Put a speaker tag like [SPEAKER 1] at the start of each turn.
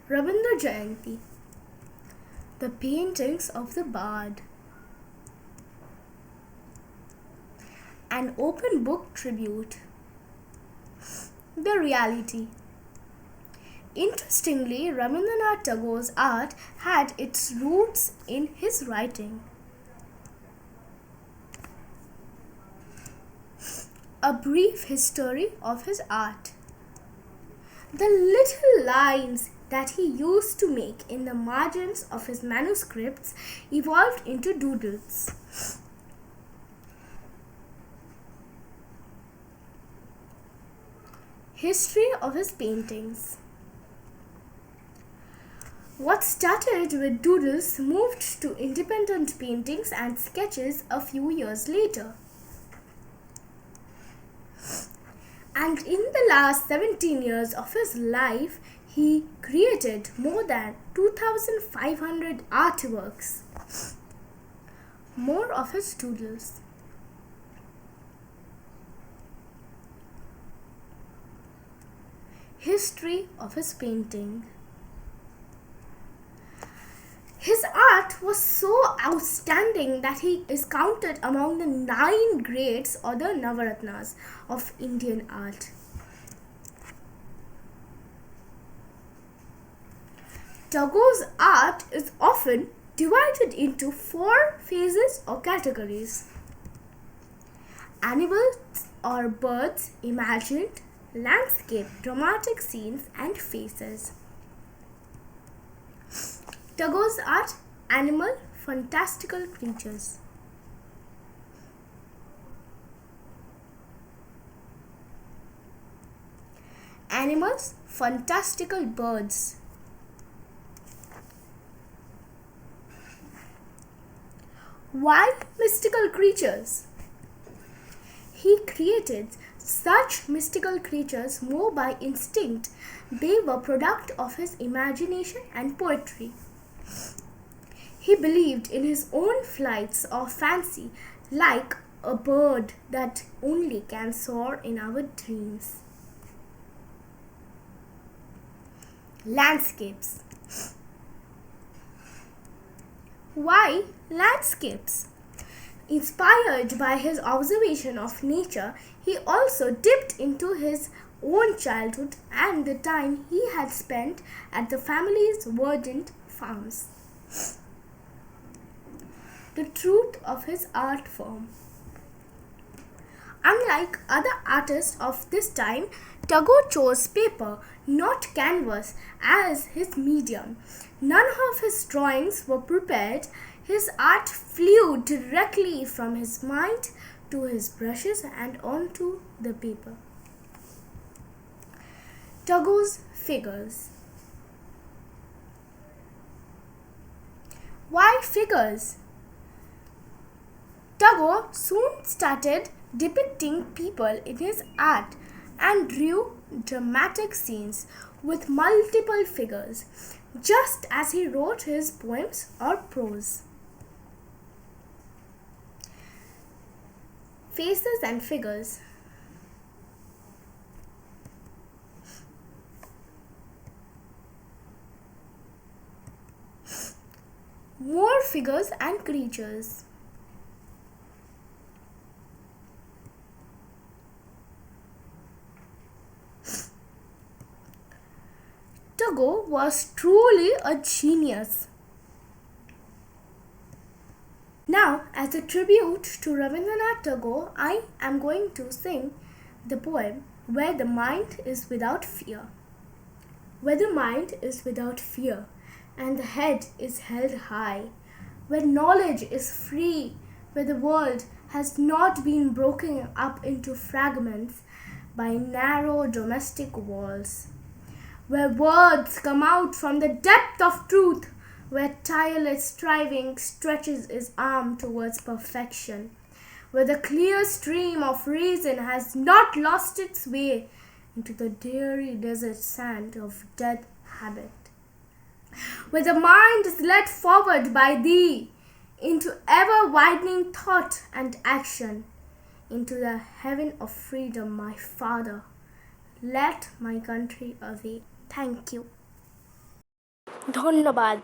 [SPEAKER 1] Rabindra Jayanti. The Paintings of the Bard. An open book tribute. The reality. Interestingly, Rabindranath Tagore's art had its roots in his writing. A brief history of his art. The little lines that he used to make in the margins of his manuscripts evolved into doodles. History of his paintings. What started with doodles moved to independent paintings and sketches a few years later. And in the last 17 years of his life, he created more than 2,500 artworks. More of his doodles. History of his painting. His art was so outstanding that he is counted among the 9 grades or the Navaratnas of Indian art. Tagore's art is often divided into 4 phases or categories: animals or birds imagined, landscape, dramatic scenes, and faces. Tagore's art: animal, fantastical creatures. Animals, fantastical birds. Why mystical creatures? He created such mystical creatures more by instinct. They were product of his imagination and poetry. He believed in his own flights of fancy, like a bird that only can soar in our dreams. Landscapes. Why landscapes? Inspired by his observation of nature, he also dipped into his own childhood and the time he had spent at the family's verdant farms. The truth of his art form. Unlike other artists of this time, Tagore chose paper, not canvas, as his medium. None of his drawings were prepared. His art flew directly from his mind to his brushes and onto the paper. Tagore's figures. Why figures? Tagore soon started depicting people in his art and drew dramatic scenes with multiple figures, just as he wrote his poems or prose. Faces and figures. More figures and creatures. Tagore was truly a genius. Now, as a tribute to Rabindranath Tagore, I am going to sing the poem Where the Mind is Without Fear. Where the mind is without fear, and the head is held high, where knowledge is free, where the world has not been broken up into fragments by narrow domestic walls, where words come out from the depth of truth, where tireless striving stretches its arm towards perfection, where the clear stream of reason has not lost its way into the dreary desert sand of dead habit, where the mind is led forward by thee into ever-widening thought and action, into the heaven of freedom, my Father. Let my country away. Thank you. ধন্যবাদ।